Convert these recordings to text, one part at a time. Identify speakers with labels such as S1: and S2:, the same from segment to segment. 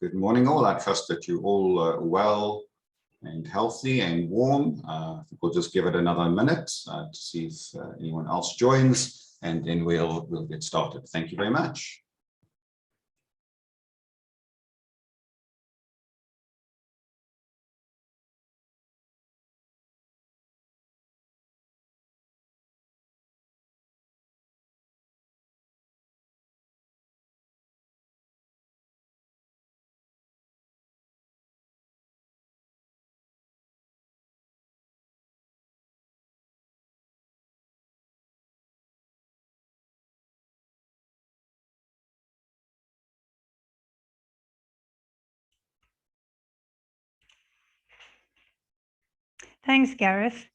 S1: Good morning all. I trust that you're all well and healthy and warm. I think we'll just give it another minute to see if anyone else joins, and then we'll get started. Thank you very much.
S2: Thanks, Gareth.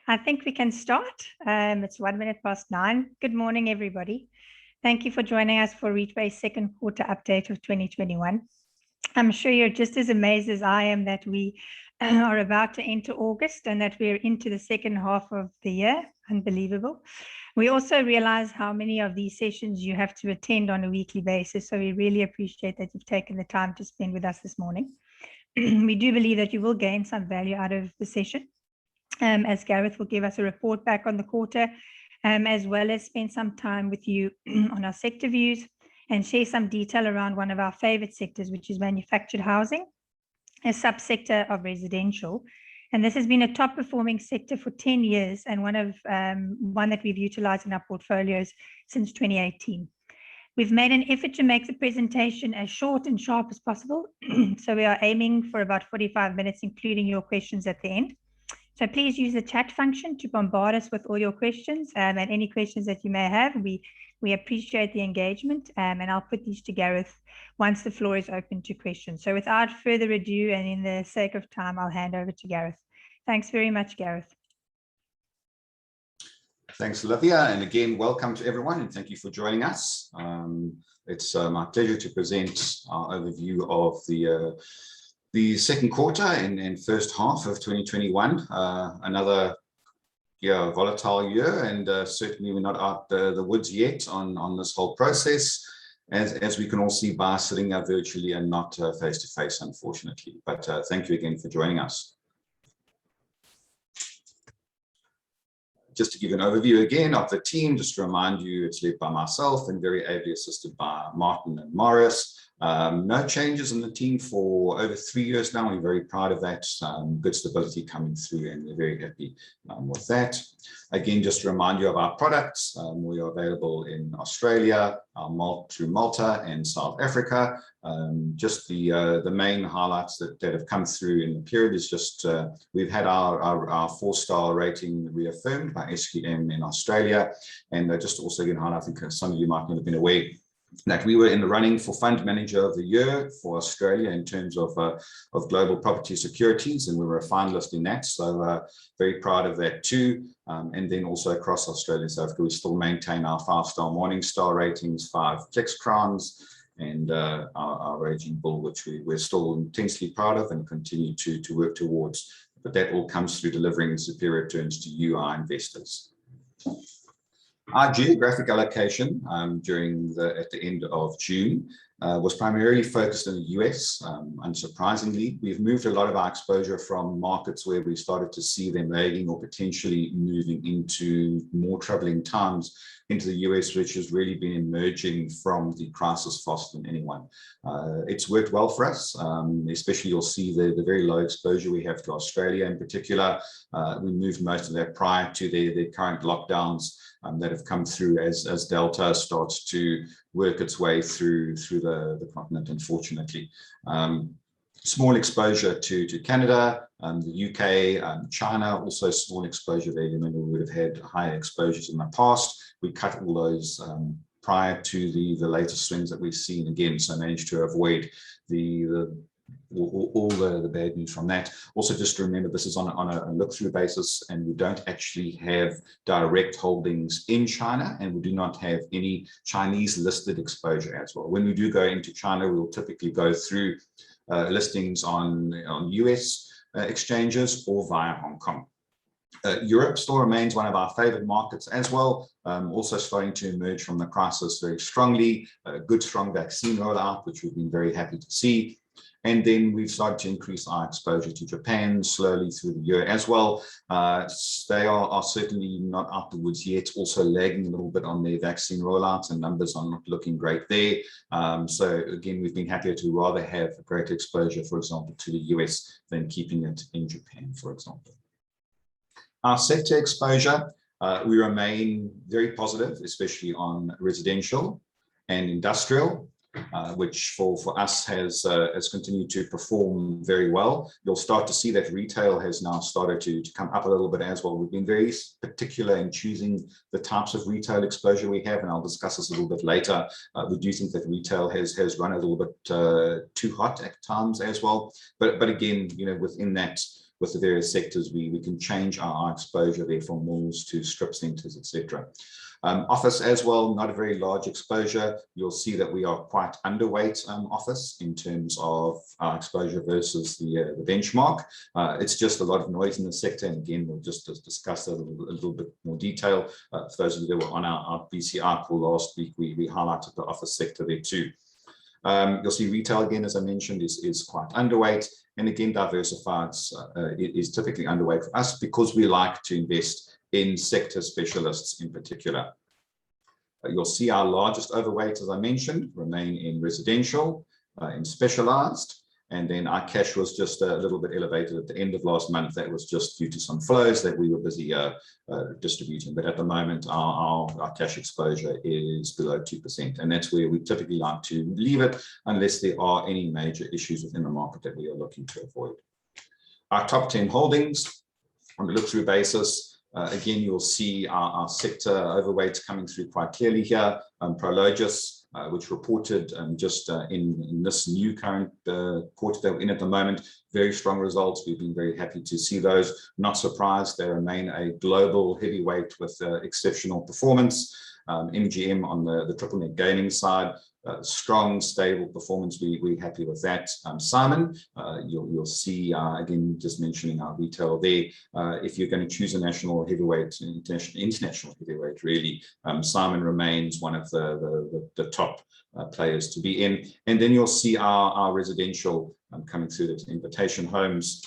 S2: I think we can start. It's 9:01. Good morning, everybody. Thank you for joining us for Reitway's second quarter update of 2021. I'm sure you're just as amazed as I am that we are about to enter August and that we're into the second half of the year. Unbelievable. We also realize how many of these sessions you have to attend on a weekly basis, so we really appreciate that you've taken the time to spend with us this morning. We do believe that you will gain some value out of the session, as Gareth will give us a report back on the quarter, as well as spend some time with you on our sector views and share some detail around one of our favorite sectors, which is manufactured housing, a subsector of residential. And this has been a top performing sector for 10 years and one that we've utilized in our portfolios since 2018. We've made an effort to make the presentation as short and sharp as possible. So we are aiming for about 45 minutes, including your questions at the end. So please use the chat function to bombard us with all your questions and any questions that you may have. We appreciate the engagement, and I'll put these to Gareth once the floor is open to questions. So without further ado, and in the sake of time, I'll hand over to Gareth. Thanks very much, Gareth.
S1: Thanks, Olivia, and again, welcome to everyone, and thank you for joining us. It's my pleasure to present our overview of the second quarter and first half of 2021. Another volatile year, and certainly we're not out the woods yet on this whole process, as we can all see by sitting virtually and not face to face, unfortunately. But thank you again for joining us. Just to give an overview again of the team, just to remind you, it's led by myself and very ably assisted by Martin and Morris. No changes in the team for over 3 years now. We're very proud of that. Good stability coming through, and we're very happy with that. Again, just to remind you of our products, we are available in Australia, through Malta and South Africa. Just the main highlights that have come through in the period is just we've had our 4-star rating reaffirmed by SQM in Australia, and just also again highlight, I think some of you might not have been aware that we were in the running for Fund Manager of the Year for Australia in terms of global property securities, and we were a finalist in that, so very proud of that too. And then also across Australia and South Africa, we still maintain our 5-star Morningstar ratings, 5 Flex Crowns, and our Raging Bull, which we're still intensely proud of and continue to work towards. But that all comes through delivering superior returns to you, our investors. Our geographic allocation at the end of June was primarily focused in the US. Unsurprisingly, we've moved a lot of our exposure from markets where we started to see them lagging or potentially moving into more troubling times into the US, which has really been emerging from the crisis faster than anyone. It's worked well for us, especially you'll see the very low exposure we have to Australia in particular. We moved most of that prior to the current lockdowns that have come through as Delta starts to work its way through the continent, unfortunately. Small exposure to Canada, the UK, China, also small exposure there. Remember, we would have had higher exposures in the past. We cut all those prior to the latest swings that we've seen again, so managed to avoid all the bad news from that. Also, just to remember, this is on a look-through basis, and we don't actually have direct holdings in China, and we do not have any Chinese listed exposure as well. When we do go into China, we'll typically go through listings on US exchanges or via Hong Kong. Europe still remains one of our favored markets as well, also starting to emerge from the crisis very strongly, a good strong vaccine rollout, which we've been very happy to see. And then we've started to increase our exposure to Japan slowly through the year as well. They are certainly not out the woods yet, also lagging a little bit on their vaccine rollouts, and numbers are not looking great there. So again, we've been happier to rather have a greater exposure, for example, to the US than keeping it in Japan, for example. Our sector exposure, we remain very positive, especially on residential and industrial, which for us has continued to perform very well. You'll start to see that retail has now started to come up a little bit as well. We've been very particular in choosing the types of retail exposure we have, and I'll discuss this a little bit later. We do think that retail has run a little bit too hot at times as well. But again, you know, within that, with the various sectors, we can change our exposure there from malls to strip centers, etc. Office as well, not a very large exposure. You'll see that we are quite underweight office in terms of our exposure versus the benchmark. It's just a lot of noise in the sector, and again, we'll just discuss that a little bit more detail. For those of you that were on our BCR call last week, we highlighted the office sector there too. You'll see retail again, as I mentioned, is quite underweight. And again, diversified is typically underweight for us because we like to invest in sector specialists in particular. You'll see our largest overweight, as I mentioned, remain in residential, in specialized. And then our cash was just a little bit elevated at the end of last month. That was just due to some flows that we were busy distributing. But at the moment, our cash exposure is below 2%. And that's where we typically like to leave it unless there are any major issues within the market that we are looking to avoid. Our top 10 holdings on a look-through basis. Again, you'll see our sector overweights coming through quite clearly here. Prologis, which reported just in this new current quarter that we're in at the moment, very strong results. We've been very happy to see those. Not surprised, they remain a global heavyweight with exceptional performance. MGM on the triple net gaming side, strong, stable performance. We're happy with that. Simon, you'll see, again, just mentioning our retail there. If you're going to choose a national heavyweight, international heavyweight, really, Simon remains one of the top players to be in. And then you'll see our residential coming through the Invitation Homes.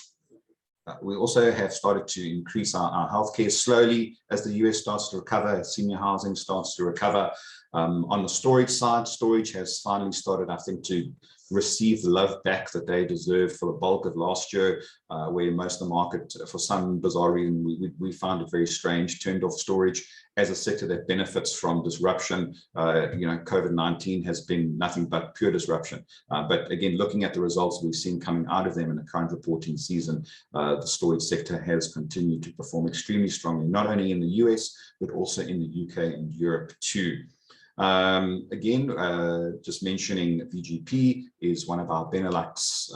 S1: We also have started to increase our healthcare slowly as the US starts to recover, as senior housing starts to recover. On the storage side, storage has finally started, I think, to receive the love back that they deserved for the bulk of last year, where most of the market, for some bizarre reason, we found it very strange, turned off storage as a sector that benefits from disruption. You know, COVID-19 has been nothing but pure disruption. But again, looking at the results we've seen coming out of them in the current reporting season, the storage sector has continued to perform extremely strongly, not only in the US, but also in the UK and Europe too. Again, just mentioning VGP is one of our Benelux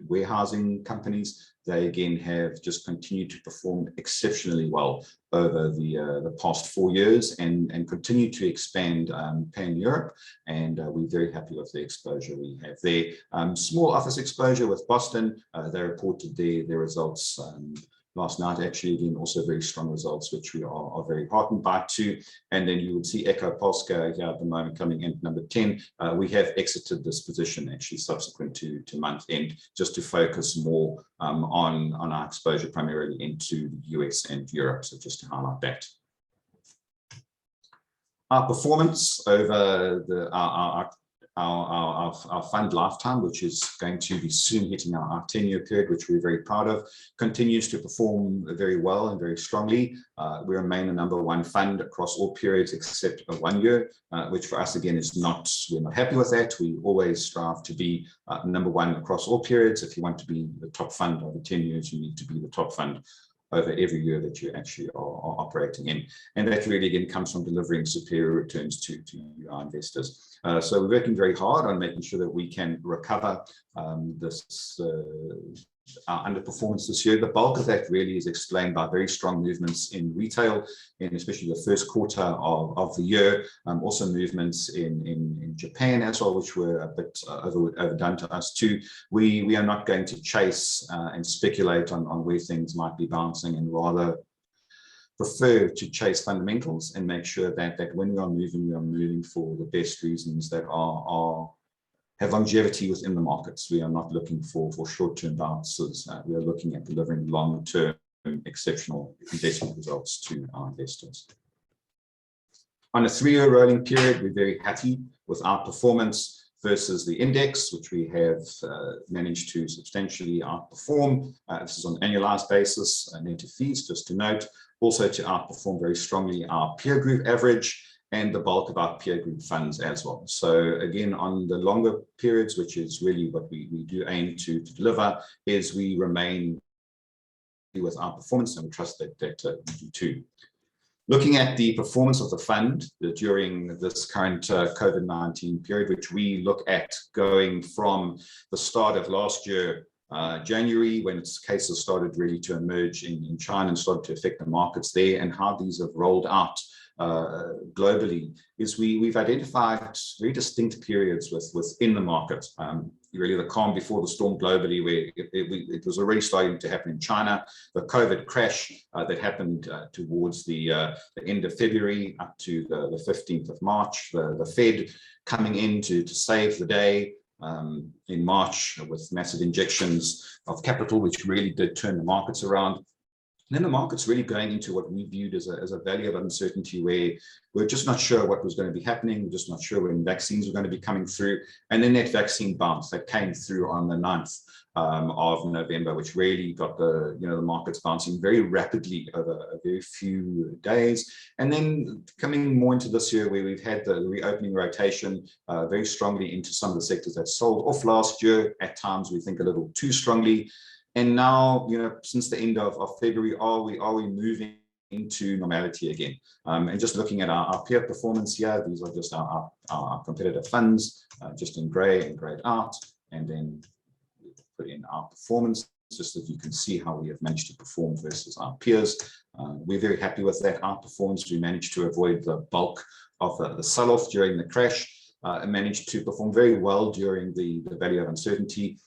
S1: warehousing companies. They again have just continued to perform exceptionally well over the past 4 years and continue to expand pan-Europe, and we're very happy with the exposure we have there. Small office exposure with Boston. They reported their results last night, actually, again, also very strong results, which we are very heartened by too. And then you would see Echo Polska here at the moment coming in number 10. We have exited this position actually subsequent to month end, just to focus more on our exposure primarily into the US and Europe. So just to highlight that. Our performance over our fund lifetime, which is going to be soon hitting our 10-year period, which we're very proud of, continues to perform very well and very strongly. We remain a #1 fund across all periods except 1 year, which for us again is we're not happy with that. We always strive to be #1 across all periods. If you want to be the top fund over 10 years, you need to be the top fund over every year that you actually are operating in. And that really again comes from delivering superior returns to our investors. So we're working very hard on making sure that we can recover this underperformance this year. The bulk of that really is explained by very strong movements in retail, and especially the first quarter of the year. Also movements in Japan as well, which were a bit overdone to us too. We are not going to chase and speculate on where things might be bouncing, and rather prefer to chase fundamentals and make sure that when we are moving for the best reasons that have longevity within the markets. We are not looking for short-term bounces. We are looking at delivering long-term exceptional investment results to our investors. On a 3-year rolling period, we're very happy with our performance versus the index, which we have managed to substantially outperform. This is on an annualized basis, net of fees, just to note. Also to outperform very strongly our peer group average and the bulk of our peer group funds as well. So again, on the longer periods, which is really what we do aim to deliver, is we remain with our performance, and we trust that we do too. Looking at the performance of the fund during this current COVID-19 period, which we look at going from the start of last year, January, when its cases started really to emerge in China and started to affect the markets there, and how these have rolled out globally, is we've identified very distinct periods within the market. Really the calm before the storm globally, where it was already starting to happen in China. The COVID crash that happened towards the end of February up to the 15th of March. The Fed coming in to save the day in March with massive injections of capital, which really did turn the markets around. And then the market's really going into what we viewed as a valley of uncertainty, where we're just not sure what was going to be happening. We're just not sure when vaccines were going to be coming through. And then that vaccine bounce that came through on the 9th of November, which really got the markets bouncing very rapidly over a very few days. And then coming more into this year, where we've had the reopening rotation very strongly into some of the sectors that sold off last year, at times we think a little too strongly. And now, since the end of February, are we moving into normality again? And just looking at our peer performance here, these are just our competitor funds, just in grey and grayed out, and then put in our performance, just so that you can see how we have managed to perform versus our peers. We're very happy with that outperformance. We managed to avoid the bulk of the sell-off during the crash, and managed to perform very well during the valley of uncertainty.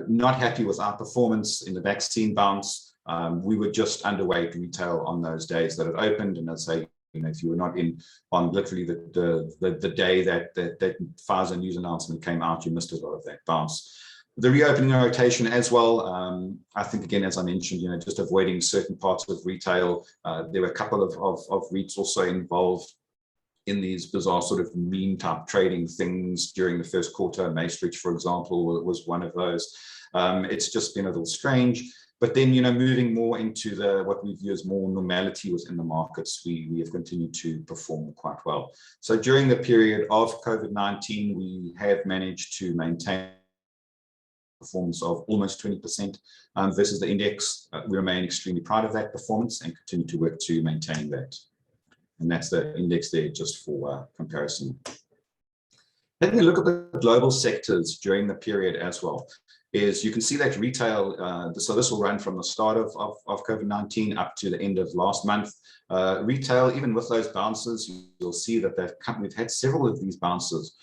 S1: Not happy with our performance in the vaccine bounce. We were just underweight retail on those days that it opened, and I'd say, if you were not in on literally the day that Pfizer news announcement came out, you missed a lot of that bounce. The reopening rotation as well. I think, again, as I mentioned, just avoiding certain parts of retail. There were a couple of REITs also involved in these bizarre sort of meme type trading things during the first quarter. Maestridge, for example, was one of those. It's just been a little strange. But then, moving more into what we view as more normality within the markets, we have continued to perform quite well. So during the period of COVID-19, we have managed to maintain performance of almost 20% versus the index. We remain extremely proud of that performance and continue to work to maintain that. And that's the index there, just for comparison. Taking a look at the global sectors during the period as well, is you can see that retail, so this will run from the start of COVID-19 up to the end of last month. Retail, even with those bounces, you'll see that we've had several of these bounces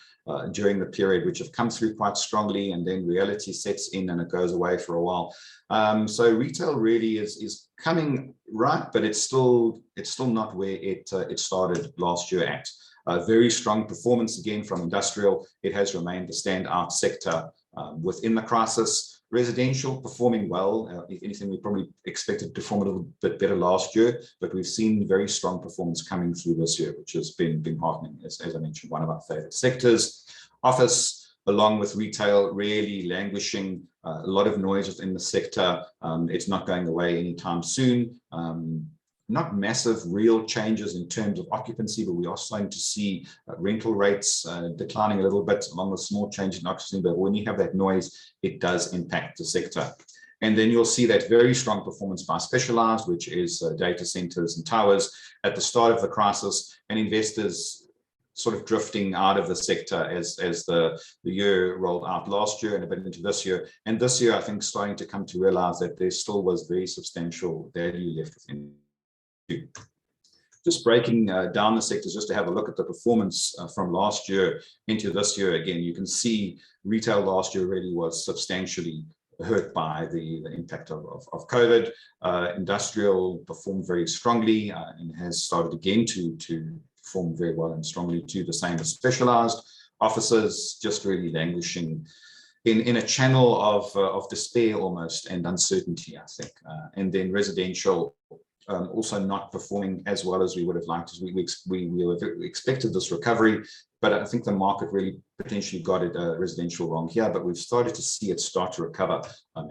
S1: during the period, which have come through quite strongly, and then reality sets in and it goes away for a while. So retail really is coming right, but it's still not where it started last year at. Very strong performance again from industrial. It has remained the standout sector within the crisis. Residential performing well. If anything, we probably expected to perform a little bit better last year, but we've seen very strong performance coming through this year, which has been heartening, as I mentioned, one of our favorite sectors. Office, along with retail, really languishing. A lot of noise within the sector. It's not going away anytime soon. Not massive real changes in terms of occupancy, but we are starting to see rental rates declining a little bit, along with small change in occupancy. But when you have that noise, it does impact the sector. And then you'll see that very strong performance by specialized, which is data centers and towers at the start of the crisis, and investors sort of drifting out of the sector as the year rolled out last year and a bit into this year. And this year, I think, starting to come to realize that there still was very substantial value left within. Just breaking down the sectors, just to have a look at the performance from last year into this year. Again, you can see retail last year really was substantially hurt by the impact of COVID. Industrial performed very strongly and has started again to perform very well and strongly too. The same as specialized. Offices just really languishing in a channel of despair almost and uncertainty, I think. And then residential also not performing as well as we would have liked. As we expected this recovery, but I think the market really potentially got it residential wrong here. But we've started to see it start to recover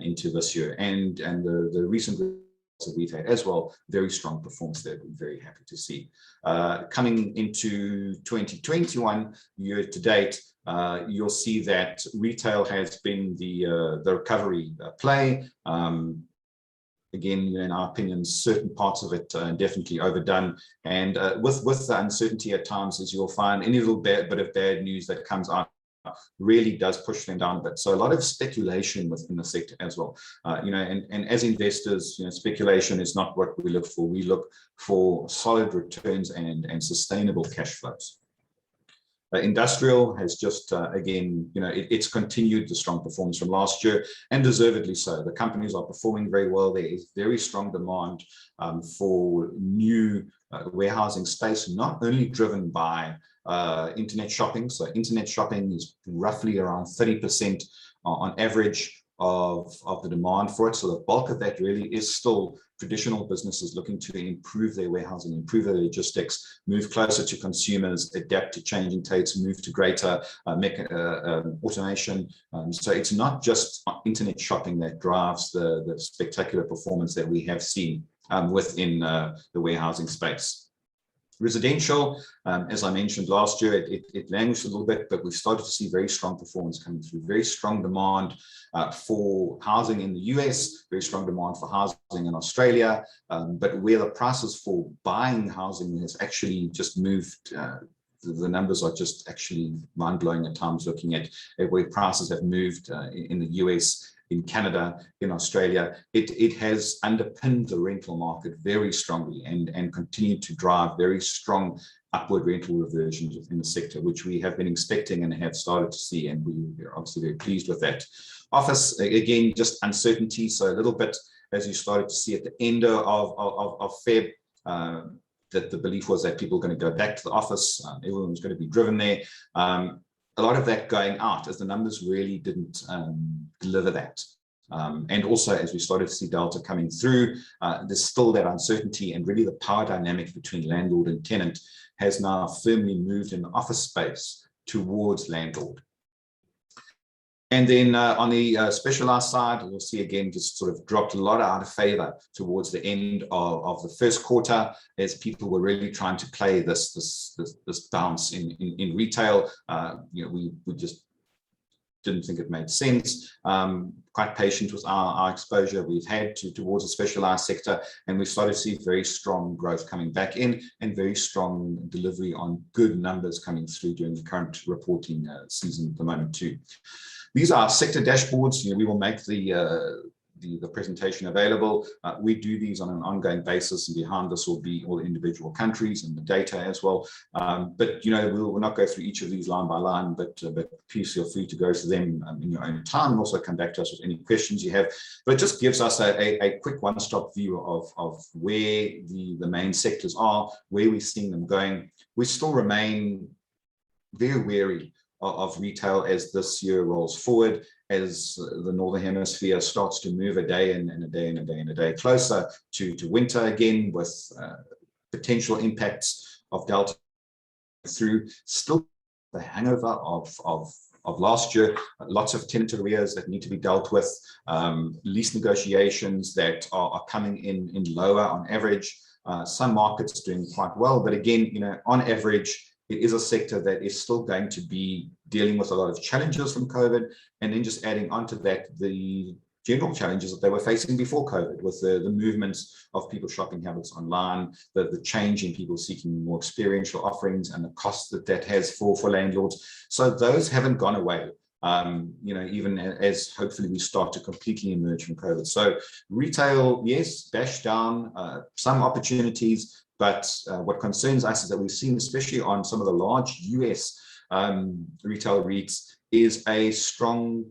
S1: into this year, and the recent that we've had as well, very strong performance there. We're very happy to see. Coming into 2021 year to date, you'll see that retail has been the recovery play. Again, in our opinion, certain parts of it definitely overdone. And with the uncertainty at times, as you'll find, any little bit of bad news that comes out really does push them down a bit. So a lot of speculation within the sector as well. And as investors, speculation is not what we look for. We look for solid returns and sustainable cash flows. Industrial has just, again, it's continued the strong performance from last year, and deservedly so. The companies are performing very well. There is very strong demand for new warehousing space, not only driven by internet shopping. So internet shopping is roughly around 30% on average of the demand for it. So the bulk of that really is still traditional businesses looking to improve their warehousing, improve their logistics, move closer to consumers, adapt to changing tastes, move to greater automation. So it's not just internet shopping that drives the spectacular performance that we have seen within the warehousing space. Residential, as I mentioned last year, it languished a little bit, but we've started to see very strong performance coming through, very strong demand for housing in the US, very strong demand for housing in Australia, but where the prices for buying housing has actually just moved, the numbers are just actually mind-blowing at times, looking at where prices have moved in the US, in Canada, in Australia. It has underpinned the rental market very strongly and continued to drive very strong upward rental reversions within the sector, which we have been expecting and have started to see, and we're obviously very pleased with that. Office, again, just uncertainty. So a little bit, as you started to see at the end of Feb, that the belief was that people were going to go back to the office, everyone was going to be driven there. A lot of that going out, as the numbers really didn't deliver that. And also, as we started to see Delta coming through, there's still that uncertainty, and really the power dynamic between landlord and tenant has now firmly moved in the office space towards landlord. And then on the specialized side, you'll see again just sort of dropped a lot out of favor towards the end of the first quarter, as people were really trying to play this bounce in retail. We just didn't think it made sense. Quite patient with our exposure we've had towards the specialized sector, and we've started to see very strong growth coming back in and very strong delivery on good numbers coming through during the current reporting season at the moment too. These are sector dashboards. We will make the presentation available. We do these on an ongoing basis, and behind this will be all the individual countries and the data as well. But we'll not go through each of these line by line, but please feel free to go through them in your own time, and also come back to us with any questions you have. But it just gives us a quick one-stop view of where the main sectors are, where we're seeing them going. We still remain very wary of retail as this year rolls forward, as the Northern Hemisphere starts to move a day and a day and a day and a day closer to winter again, with potential impacts of Delta through. Still the hangover of last year, lots of tenant arrears that need to be dealt with, lease negotiations that are coming in lower on average. Some markets doing quite well, but again, on average, it is a sector that is still going to be dealing with a lot of challenges from COVID. And then just adding on to that, the general challenges that they were facing before COVID, with the movements of people's shopping habits online, the change in people seeking more experiential offerings, and the cost that has for landlords. So those haven't gone away. Even as hopefully we start to completely emerge from COVID. So retail, yes, dash down, some opportunities, but what concerns us is that we've seen, especially on some of the large US retail REITs, is a strong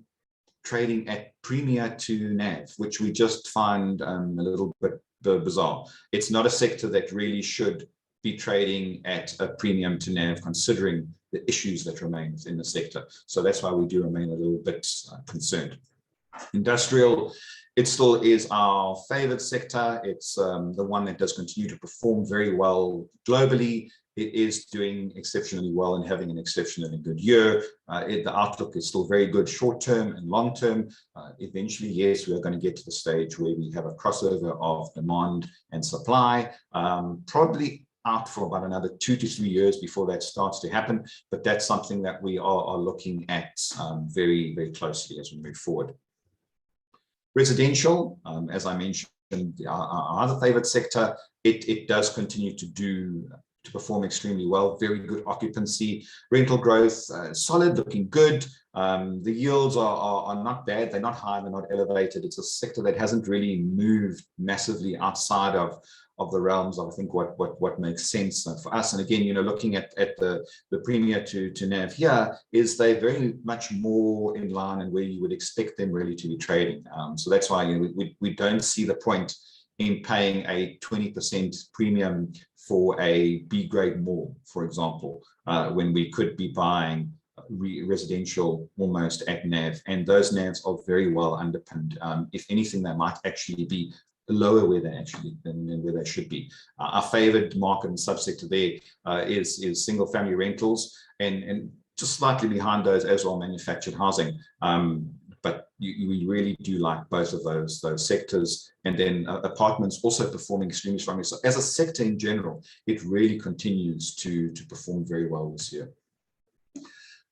S1: trading at premier to NAV, which we just find a little bit bizarre. It's not a sector that really should be trading at a premium to NAV, considering the issues that remain within the sector. So that's why we do remain a little bit concerned. Industrial, it still is our favored sector. It's the one that does continue to perform very well globally. It is doing exceptionally well and having an exceptionally good year. The outlook is still very good short-term and long-term. Eventually, yes, we are going to get to the stage where we have a crossover of demand and supply, probably out for about another 2 to 3 years before that starts to happen. But that's something that we are looking at very, very closely as we move forward. Residential, as I mentioned, our other favorite sector, it does continue to perform extremely well. Very good occupancy, rental growth, solid, looking good. The yields are not bad. They're not high, they're not elevated. It's a sector that hasn't really moved massively outside of the realms of, I think, what makes sense for us. And again, looking at the premier to NAV here, is they're very much more in line and where you would expect them really to be trading. So that's why we don't see the point in paying a 20% premium for a B grade mall, for example, when we could be buying residential almost at NAV, and those NAVs are very well underpinned. If anything, they might actually be lower where they than where they should be. Our favored market and subsector there is single family rentals, and just slightly behind those as well, manufactured housing. But we really do like both of those sectors. And then apartments also performing extremely strongly. So as a sector in general, it really continues to perform very well this year.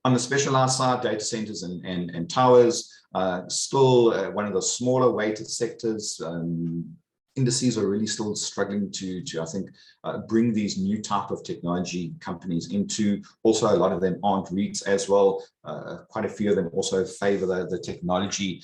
S1: On the specialized side, data centers and towers, still one of the smaller weighted sectors. Indices are really still struggling to I think, bring these new type of technology companies into. Also, a lot of them aren't REITs as well. Quite a few of them also favor the technology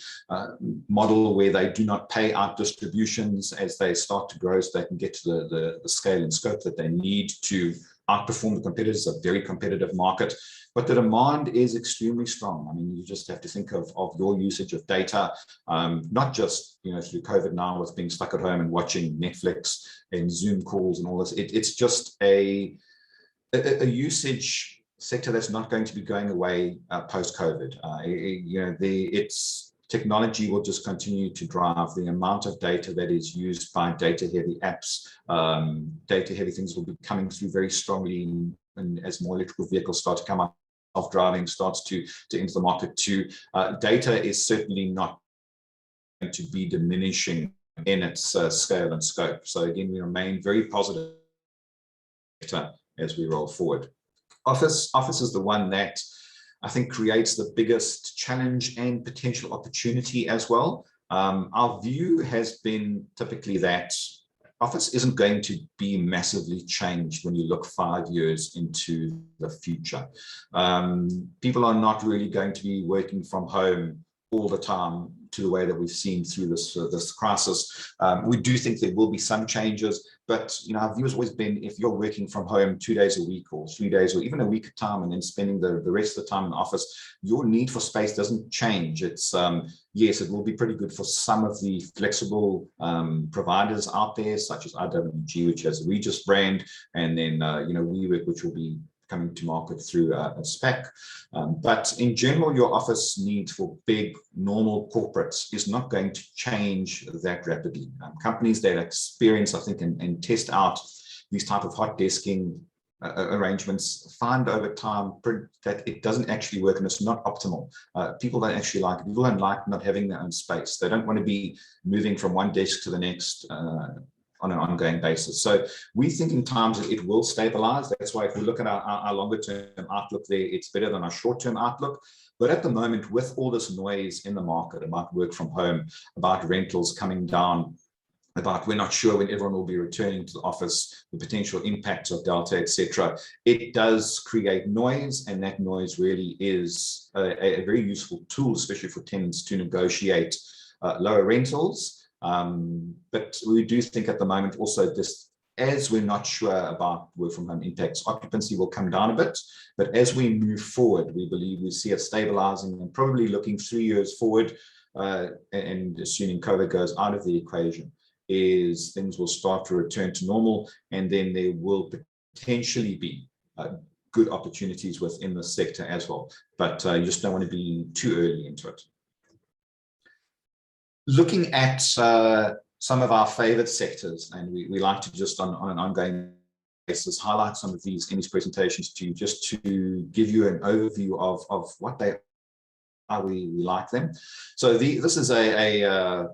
S1: model, where they do not pay out distributions as they start to grow, so they can get to the scale and scope that they need to outperform the competitors. It's a very competitive market. But the demand is extremely strong. I mean, you just have to think of your usage of data, not just through COVID now with being stuck at home and watching Netflix and Zoom calls and all this. It's just a usage sector that's not going to be going away post-COVID. It's technology will just continue to drive the amount of data that is used by data-heavy apps. Data-heavy things will be coming through very strongly, and as more electrical vehicles start to come up, self-driving starts to enter the market too. Data is certainly not going to be diminishing in its scale and scope. So again, we remain very positive as we roll forward. Office is the one that I think creates the biggest challenge and potential opportunity as well. Our view has been typically that office isn't going to be massively changed when you look 5 years into the future. People are not really going to be working from home all the time to the way that we've seen through this crisis. We do think there will be some changes, but our view has always been, if you're working from home 2 days a week or 3 days or even a week at a time, and then spending the rest of the time in the office, your need for space doesn't change. It's yes, it will be pretty good for some of the flexible providers out there, such as RWG, which has a Regis brand, and then WeWork, which will be coming to market through a SPAC. But in general, your office need for big, normal corporates is not going to change that rapidly. Companies that experience, I think, and test out these type of hot desking arrangements find over time that it doesn't actually work, and it's not optimal. People don't actually like it. People don't like not having their own space. They don't want to be moving from one desk to the next on an ongoing basis. So we think in times that it will stabilize. That's why if we look at our longer term outlook there, it's better than our short term outlook. But at the moment, with all this noise in the market about work from home, about rentals coming down, about we're not sure when everyone will be returning to the office, the potential impacts of Delta, etc., it does create noise, and that noise really is a very useful tool, especially for tenants to negotiate lower rentals. But we do think at the moment also this, as we're not sure about work from home impacts, occupancy will come down a bit. But as we move forward, we believe we see it stabilizing and probably looking 3 years forward, and assuming COVID goes out of the equation, is things will start to return to normal, and then there will potentially be good opportunities within the sector as well. But you just don't want to be too early into it. Looking at some of our favored sectors, and we like to just on an ongoing basis highlight some of these in these presentations to just to give you an overview of what they are, how we like them. So this is a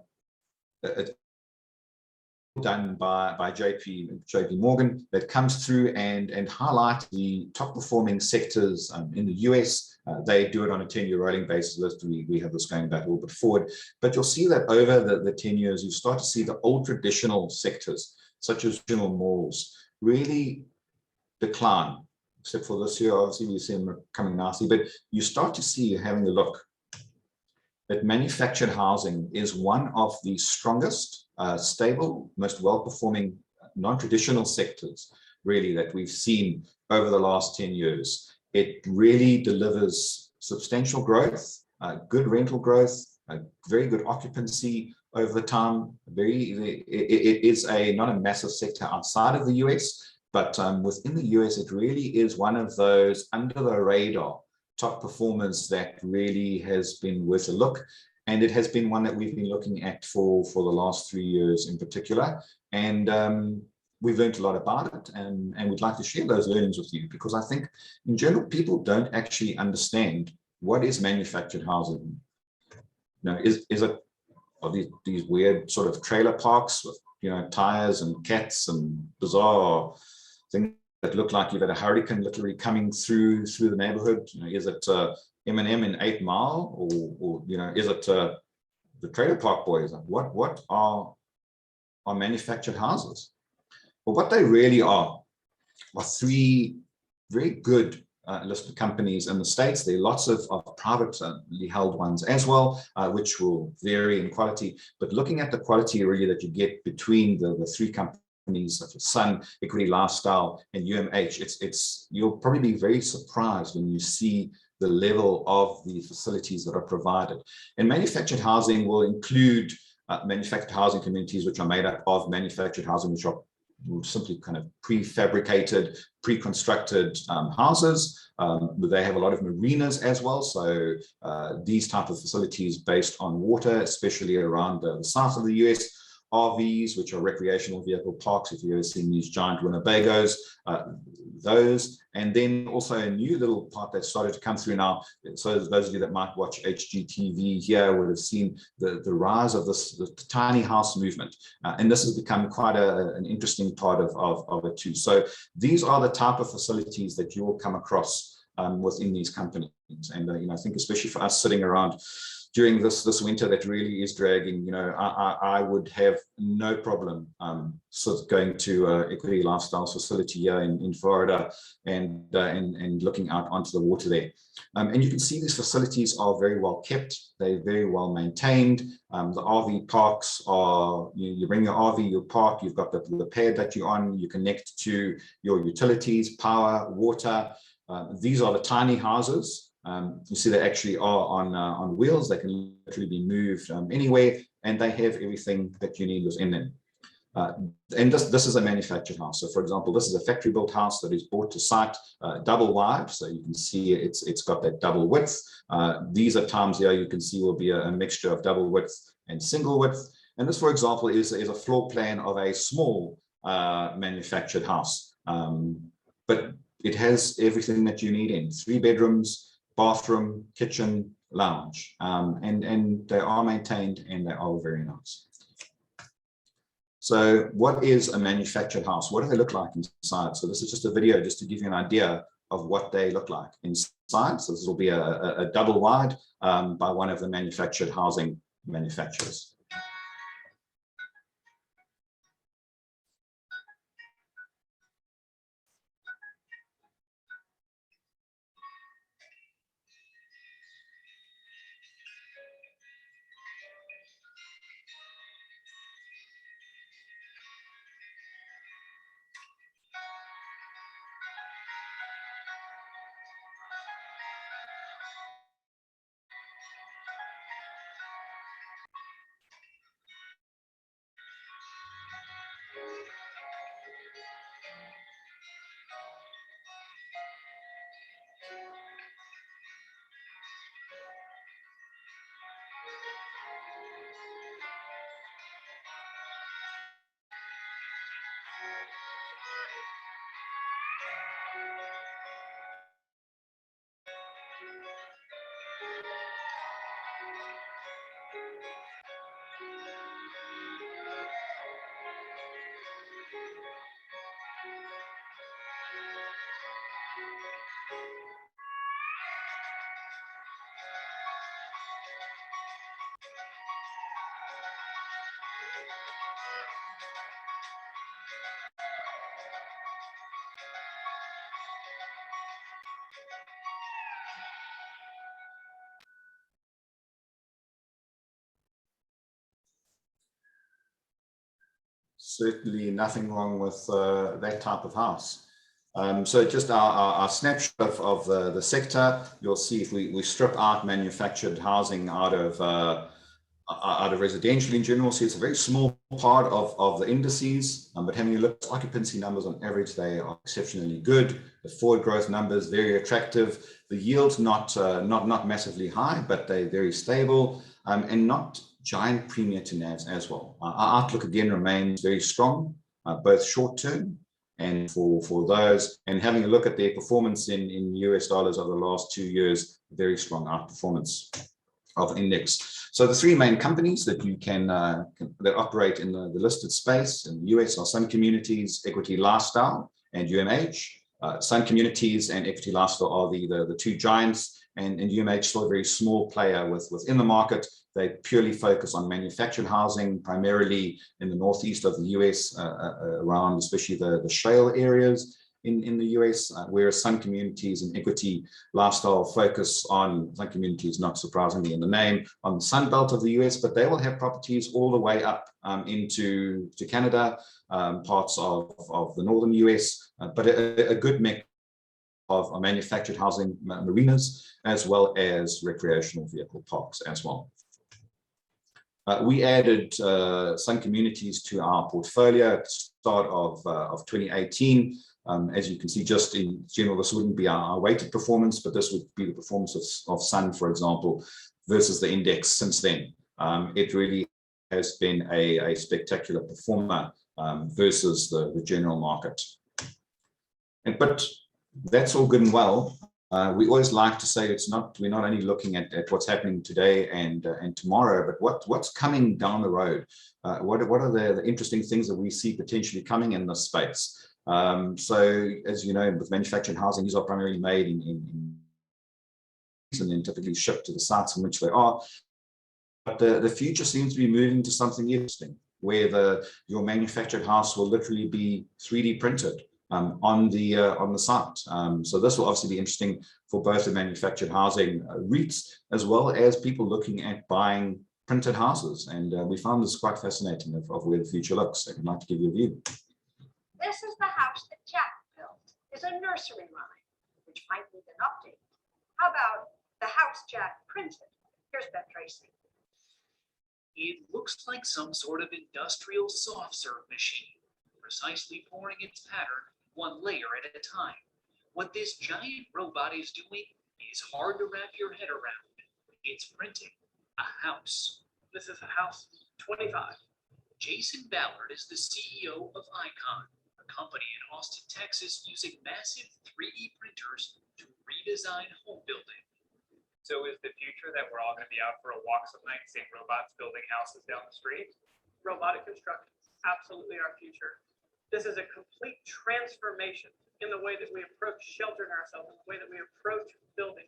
S1: done by JP Morgan that comes through and highlight the top performing sectors in the US. They do it on a 10-year rolling basis. We have this going back a little bit forward, but you'll see that over the 10 years, you start to see the old traditional sectors, such as regional malls, really decline, except for this year. Obviously, we see them coming nicely, but you start to see, having a look, that manufactured housing is one of the strongest, stable, most well-performing non-traditional sectors, really, that we've seen over the last 10 years. It really delivers substantial growth, good rental growth, very good occupancy over the time. It is not a massive sector outside of the US, but within the US, it really is one of those under the radar top performers that really has been worth a look. And it has been one that we've been looking at for the last 3 years in particular. And we've learned a lot about it, and we'd like to share those learnings with you, because I think in general, people don't actually understand what is manufactured housing. Is it, are these weird sort of trailer parks with, tires and cats and bizarre things that look like you've had a hurricane literally coming through the neighborhood? Is it M&M in 8 Mile, or is it the trailer park boys? What are manufactured houses? Well, what they really are 3 very good listed companies in the States. There are lots of privately held ones as well, which will vary in quality. But looking at the quality really that you get between the 3 companies such as Sun, Equity Lifestyle, and UMH, you'll probably be very surprised when you see the level of the facilities that are provided. And manufactured housing will include manufactured housing communities, which are made up of manufactured housing, which are simply kind of prefabricated, pre-constructed houses. They have a lot of marinas as well. So these type of facilities based on water, especially around the south of the US. RVs, which are recreational vehicle parks, if you've ever seen these giant Winnebagos, those. And then also a new little part that started to come through now. So those of you that might watch HGTV here would have seen the rise of the tiny house movement. And this has become quite an interesting part of it too. So these are the type of facilities that you will come across within these companies. And I think especially for us sitting around during this winter that really is dragging, I would have no problem sort of going to Equity Lifestyle's facility here in Florida and looking out onto the water there. And you can see these facilities are very well kept. They're very well maintained. The RV parks are, you bring your RV, you park, you've got the pad that you're on, you connect to your utilities, power, water. These are the tiny houses. You see they actually are on wheels. They can literally be moved anywhere, and they have everything that you need within them. And this is a manufactured house. So for example, this is a factory built house that is brought to site double wide. So you can see it's got that double width. These are times here you can see will be a mixture of double width and single width. And this, for example, is a floor plan of a small manufactured house. But it has everything that you need in 3 bedrooms, bathroom, kitchen, lounge, and they are maintained and they are very nice. So what is a manufactured house? What do they look like inside? So this is just a video just to give you an idea of what they look like inside. side. So this will be a double wide by one of the manufactured housing manufacturers. Certainly nothing wrong with that type of house. So just our snapshot of the sector, you'll see if we strip out manufactured housing out of residential in general, see it's a very small part of the indices, but having a look at occupancy numbers on average, they are exceptionally good. The forward growth numbers, very attractive. The yields not massively high, but they're very stable, and not giant premium to NAVs as well. Our outlook again remains very strong, both short term and for those, and having a look at their performance in US dollars over the last 2 years, very strong outperformance of index. So the three main companies that you can that operate in the listed space in the US are Sun Communities, Equity Lifestyle, and UMH. Sun Communities and Equity Lifestyle are the two giants, and UMH still a very small player within the market. They purely focus on manufactured housing, primarily in the northeast of the US, around especially the shale areas in the US, whereas Sun Communities and Equity Lifestyle focus on, Sun Communities, not surprisingly in the name, on the Sun Belt of the US, but they will have properties all the way up into Canada, parts of the northern US, but a good mix of manufactured housing marinas, as well as recreational vehicle parks as well. We added Sun Communities to our portfolio at the start of 2018. As you can see, just in general, this wouldn't be our weighted performance, but this would be the performance of Sun, for example, versus the index since then. It really has been a spectacular performer versus the general market. But that's all good and well. We always like to say we're not only looking at what's happening today and tomorrow, but what's coming down the road. What are the interesting things that we see potentially coming in this space? So as you know, with manufactured housing, these are primarily made in and then typically shipped to the sites in which they are. But the future seems to be moving to something interesting, where your manufactured house will literally be 3D printed on the site. So this will obviously be interesting for both the manufactured housing REITs, as well as people looking at buying printed houses. And we found this quite fascinating of where the future looks. I'd like to give you a view.
S3: This is the house that Jack built. It's a nursery rhyme, which might need an update. How about the house Jack printed? Here's Beth Tracy.
S4: It looks like some sort of industrial soft serve machine, precisely pouring its pattern one layer at a time. What this giant robot is doing is hard to wrap your head around. It's printing a house.
S5: This is a house 25.
S4: Jason Ballard is the CEO of Icon, a company in Austin, Texas, using massive 3D printers to redesign home building.
S5: So is the future that we're all going to be out for a walk some night seeing robots building houses down the street? Robotic construction is absolutely our future. This is a complete transformation to
S6: in the way that we approach sheltering ourselves, in the way that we approach building.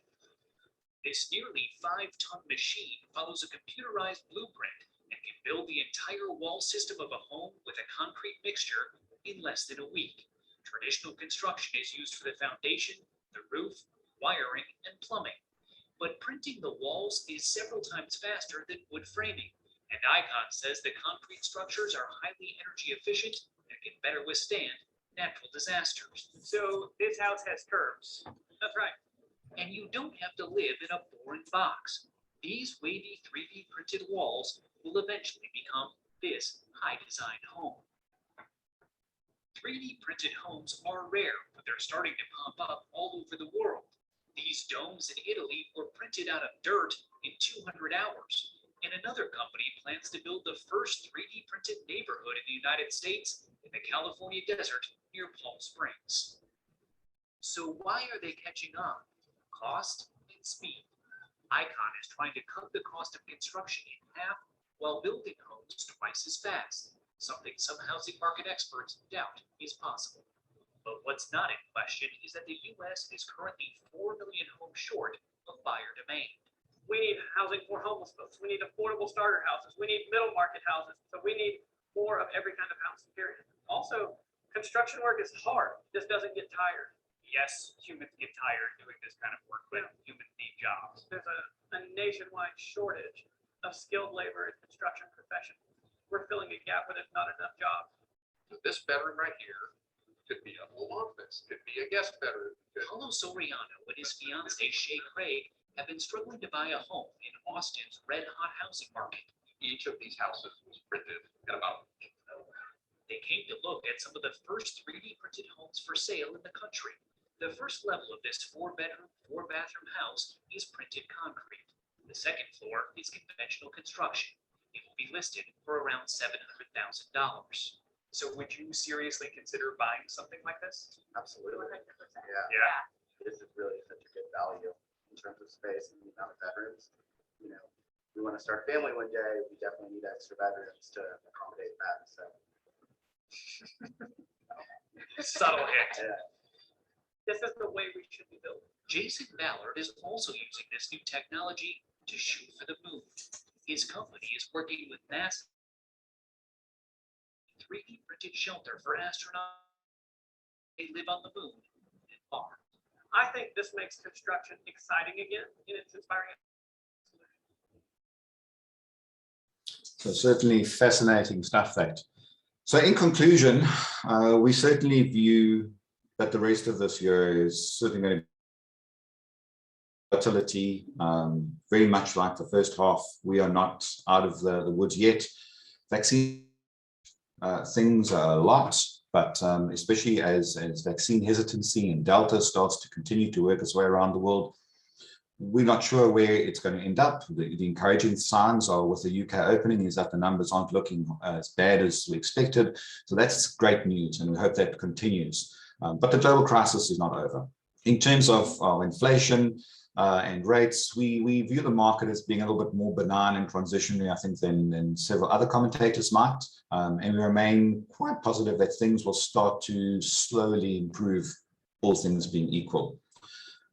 S4: This nearly 5-ton machine follows a computerized blueprint and can build the entire wall system of a home with a concrete mixture in less than a week. Traditional construction is used for the foundation, the roof, wiring, and plumbing. But printing the walls is several times faster than wood framing. And Icon says the concrete structures are highly energy efficient and can better withstand natural disasters.
S6: So this house has curves. That's right.
S4: And you don't have to live in a boring box. These wavy 3D printed walls will eventually become this high design home. 3D printed homes are rare, but they're starting to pop up all over the world. These domes in Italy were printed out of dirt in 200 hours. And another company plans to build the first 3D printed neighborhood in the United States in the California desert near Palm Springs. So why are they catching on? Cost and speed. Icon is trying to cut the cost of construction in half while building homes twice as fast, something some housing market experts doubt is possible. But what's not in question is that the U.S. is currently 4 million homes short of buyer demand.
S6: We need housing for homeless folks. We need affordable starter houses. We need middle market houses. So we need more of every kind of house, period. Also, construction work is hard. This doesn't get tired.
S5: Yes, humans get tired doing this kind of work, but humans need jobs.
S6: There's a nationwide shortage of skilled labor in the construction profession. We're filling a gap where there's not enough jobs.
S7: This bedroom right here could be a home office, could be a guest bedroom.
S4: Paulo Soriano and his fiancée Shay Craig have been struggling to buy a home in Austin's red-hot housing market.
S7: Each of these houses was printed at about.
S4: They came to look at some of the first 3D printed homes for sale in the country. The first level of this 4-bedroom, 4-bathroom house is printed concrete. The second floor is conventional construction. It will be listed for around $700,000.
S5: So would you seriously consider buying something like this?
S8: Absolutely.
S3: 100%.
S8: Yeah. This is really such a good value in terms of space and the amount of bedrooms. You know, we want to start a family one day, we definitely need extra bedrooms to accommodate that. So
S5: Subtle hit.
S8: yeah.
S6: This is the way we should be building.
S4: Jason Ballard is also using this new technology to shoot for the moon. His company is working with NASA 3D printed shelter for astronauts. They live on the moon and Mars.
S6: I think this makes construction exciting again, and it's inspiring.
S1: So certainly fascinating stuff that. So in conclusion, we certainly view that the rest of this year is certainly going to be volatility, very much like the first half. We are not out of the woods yet. Vaccine things are a lot, but especially as vaccine hesitancy and Delta starts to continue to work its way around the world, we're not sure where it's going to end up. The encouraging signs are with the UK opening is that the numbers aren't looking as bad as we expected. So that's great news, and we hope that continues. But the global crisis is not over. In terms of inflation and rates, we view the market as being a little bit more benign and transitionary, I think, than several other commentators might. And we remain quite positive that things will start to slowly improve, all things being equal.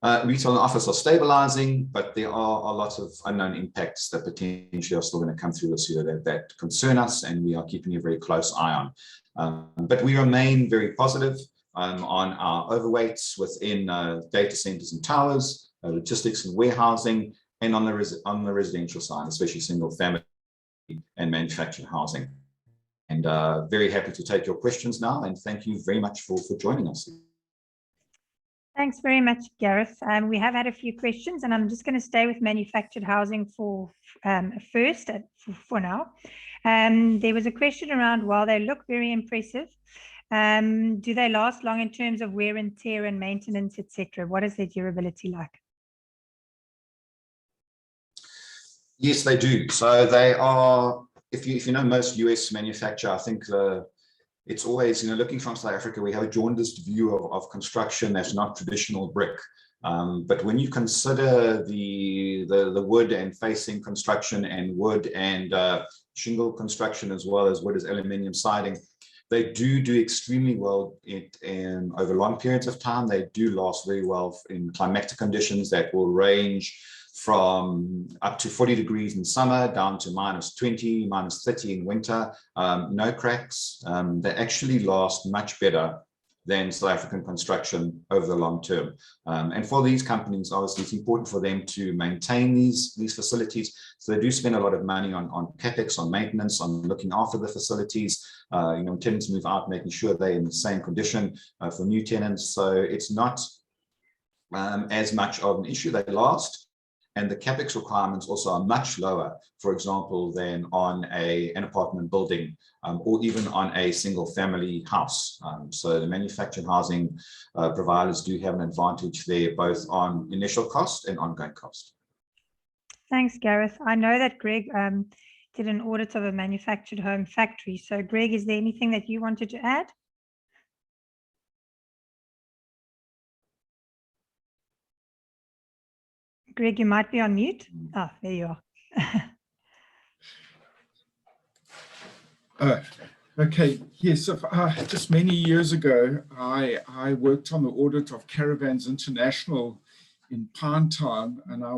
S1: Retail and office are stabilizing, but there are a lot of unknown impacts that potentially are still going to come through this year that concern us, and we are keeping a very close eye on. But we remain very positive on our overweights within data centers and towers, logistics and warehousing, and on the residential side, especially single family and manufactured housing. And very happy to take your questions now, and thank you very much for joining us.
S2: Thanks very much, Gareth. We have had a few questions, and I'm just going to stay with manufactured housing for now. There was a question around, while they look very impressive, do they last long in terms of wear and tear and maintenance, etc.? What is their durability like?
S1: Yes, they do. So they are, if you know most US manufacture, I think it's always, looking from South Africa, we have a jaundiced view of construction that's not traditional brick. But when you consider the wood and facing construction and wood and shingle construction, as well as wood as aluminium siding, They do extremely well over long periods of time. They do last very well in climatic conditions that will range from up to 40 degrees in summer down to -20, -30 in winter. No cracks. They actually last much better than South African construction over the long term. And for these companies, obviously, it's important for them to maintain these facilities. So they do spend a lot of money on capex, on maintenance, on looking after the facilities. Tenants move out, making sure they're in the same condition for new tenants. So it's not as much of an issue. They last. And the capex requirements also are much lower, for example, than on an apartment building or even on a single family house. So the manufactured housing providers do have an advantage there, both on initial cost and ongoing cost.
S2: Thanks, Gareth. I know that Greg did an audit of a manufactured home factory. So Greg, is there anything that you wanted to add? Greg, you might be on mute. Ah, there you are.
S9: Okay, yes, just many years ago, I worked on the audit of Caravans International in Pinetown, and I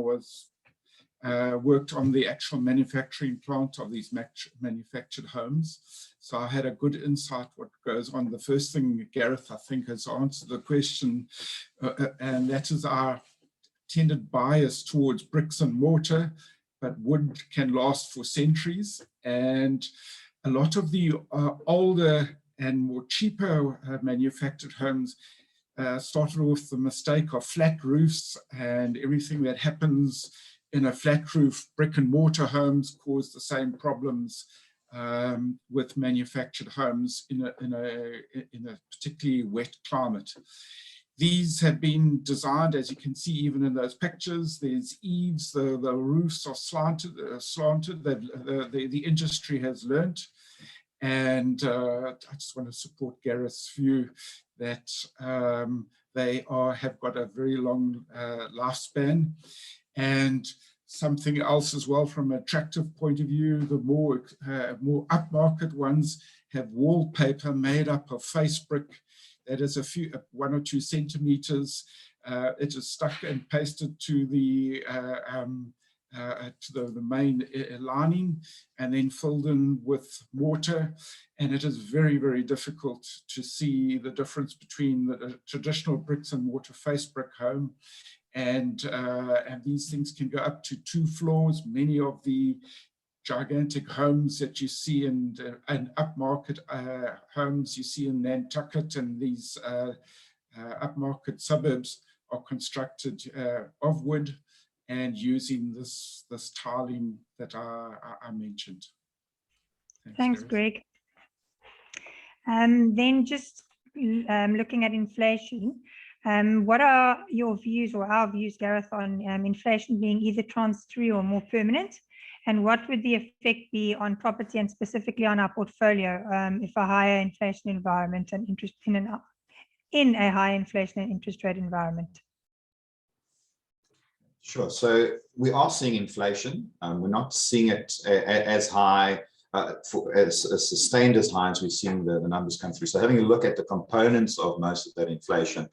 S9: worked on the actual manufacturing plant of these manufactured homes. So I had a good insight what goes on. The first thing, Gareth, I think, has answered the question, and that is our tended bias towards bricks and mortar, but wood can last for centuries. And a lot of the older and more cheaper manufactured homes started with the mistake of flat roofs, and everything that happens in a flat roof brick and mortar homes cause the same problems with manufactured homes in a particularly wet climate. These have been designed, as you can see, even in those pictures. There's eaves, the roofs are slanted. The industry has learnt, and I just want to support Gareth's view that they have got a very long lifespan. And something else as well, from an attractive point of view, the more upmarket ones have wallpaper made up of face brick. That is 1 or 2 centimeters. It is stuck and pasted to the main lining and then filled in with mortar. And it is very, very difficult to see the difference between the traditional bricks and mortar face brick home. And these things can go up to 2 floors. Many of the gigantic homes that you see in upmarket homes you see in Nantucket and these upmarket suburbs are constructed of wood and using this tiling that I mentioned.
S2: Thanks, Greg. Then just looking at inflation, what are your views or our views, Gareth, on inflation being either transitory or more permanent? And what would the effect be on property and specifically on our portfolio if a higher inflation environment and interest in a high inflation and interest rate environment?
S1: Sure. So we are seeing inflation. We're not seeing it as high, as sustained as high as we've seen the numbers come through. So having a look at the components of most of that inflation,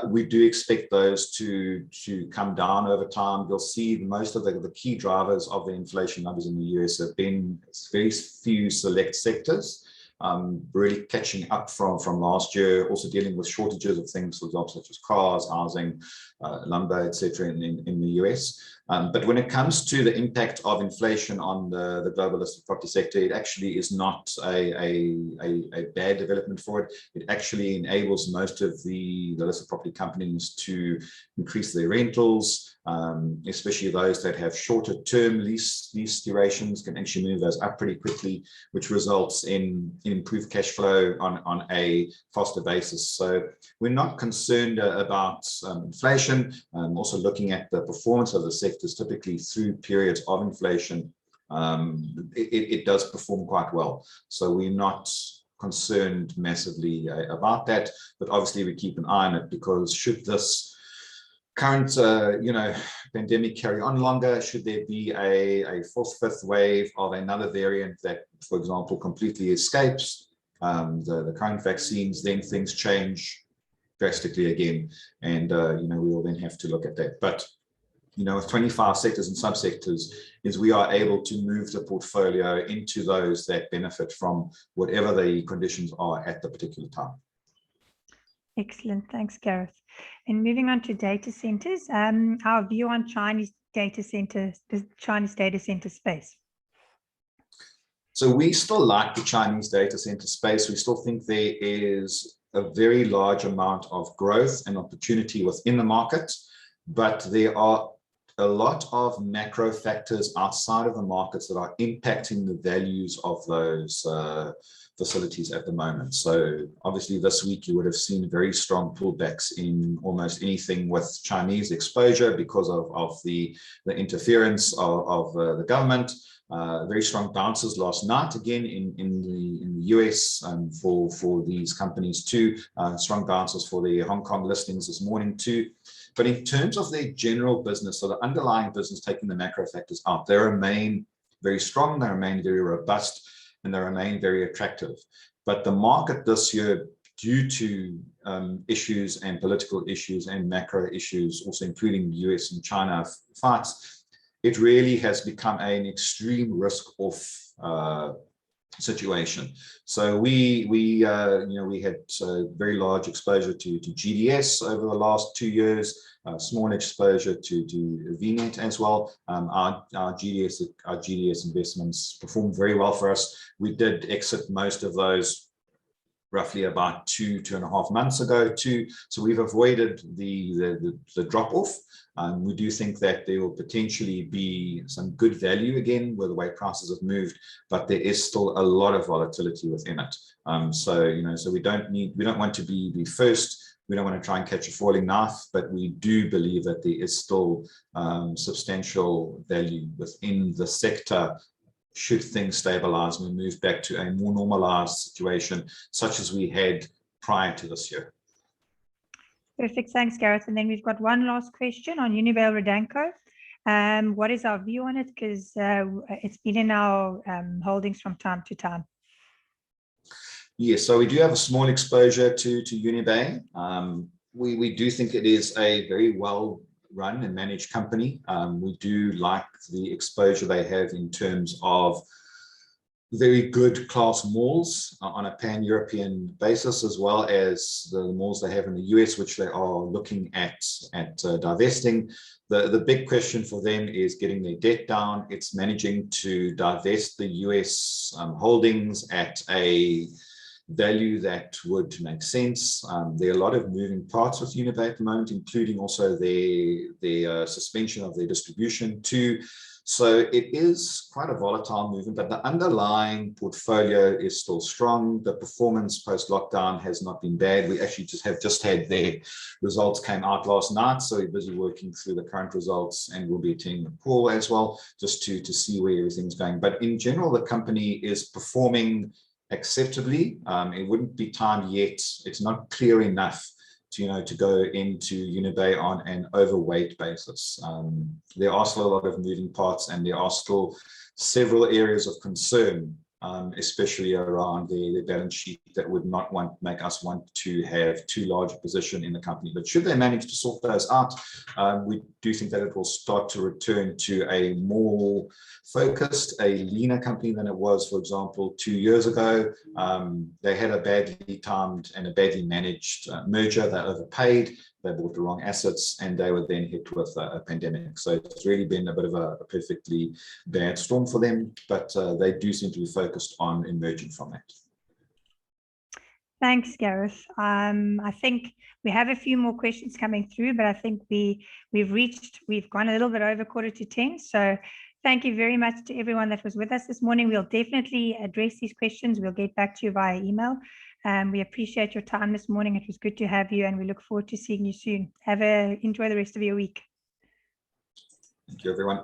S1: we do expect those to come down over time. You'll see most of the key drivers of the inflation numbers in the US have been very few select sectors, really catching up from last year, also dealing with shortages of things, for example, such as cars, housing, lumber, etc. in the US. But when it comes to the impact of inflation on the global listed property sector, it actually is not a bad development for it. It actually enables most of the listed property companies to increase their rentals, especially those that have shorter term lease durations can actually move those up pretty quickly, which results in improved cash flow on a faster basis. So we're not concerned about inflation. Also looking at the performance of the sectors, typically through periods of inflation, it does perform quite well. So we're not concerned massively about that, but obviously we keep an eye on it, because should this current pandemic carry on longer, should there be a 4th, 5th wave of another variant that, for example, completely escapes the current vaccines, then things change drastically again. And, we will then have to look at that. But, with 25 sectors and subsectors, is we are able to move the portfolio into those that benefit from whatever the conditions are at the particular time.
S2: Excellent. Thanks, Gareth. And moving on to data centers, our view on Chinese data centers, the Chinese data center space.
S1: So we still like the Chinese data center space. We still think there is a very large amount of growth and opportunity within the market, but there are a lot of macro factors outside of the markets that are impacting the values of those facilities at the moment. So obviously this week you would have seen very strong pullbacks in almost anything with Chinese exposure because of the interference of the government. Very strong bounces last night again in the US for these companies too. Strong bounces for the Hong Kong listings this morning too. But in terms of their general business, so the underlying business, taking the macro factors out, they remain very strong, they remain very robust, and they remain very attractive. But the market this year, due to issues and political issues and macro issues, also including US and China fights, it really has become an extreme risk-off situation. So we had very large exposure to GDS over the last 2 years, small exposure to VNet as well. Our GDS investments performed very well for us. We did exit most of those roughly about 2.5 months ago too. So we've avoided the drop off. We do think that there will potentially be some good value again where the way prices have moved, but there is still a lot of volatility within it. So we don't want to be first. We don't want to try and catch a falling knife, but we do believe that there is still substantial value within the sector should things stabilize and we move back to a more normalized situation such as we had prior to this year.
S2: Perfect. Thanks, Gareth. And then we've got one last question on Unibail Rodamco. What is our view on it? Because it's been in our holdings from time to time.
S1: Yes, so we do have a small exposure to Unibail. We do think it is a very well run and managed company. We do like the exposure they have in terms of very good class malls on a pan-European basis, as well as the malls they have in the US, which they are looking at divesting. The big question for them is getting their debt down. It's managing to divest the US holdings at a value that would make sense. There are a lot of moving parts with Unibail at the moment, including also their suspension of their distribution too. So it is quite a volatile movement, but the underlying portfolio is still strong. The performance post-lockdown has not been bad. We actually just had their results came out last night, so we're busy working through the current results and we'll be attending the call as well, just to see where everything's going. But in general, the company is performing acceptably. It wouldn't be time yet. It's not clear enough to go into Unibail on an overweight basis. There are still a lot of moving parts and there are still several areas of concern, especially around the balance sheet that would not make us want to have too large a position in the company. But should they manage to sort those out, we do think that it will start to return to a more focused, a leaner company than it was, for example, 2 years ago. They had a badly timed and a badly managed merger. They overpaid, they bought the wrong assets, and they were then hit with a pandemic. So it's really been a bit of a perfectly bad storm for them, but they do seem to be focused on emerging from that.
S2: Thanks, Gareth. I think we have a few more questions coming through, but I think we've gone a little bit over 10:15. So thank you very much to everyone that was with us this morning. We'll definitely address these questions. We'll get back to you via email. We appreciate your time this morning. It was good to have you, and we look forward to seeing you soon. Enjoy the rest of your week.
S1: Thank you, everyone.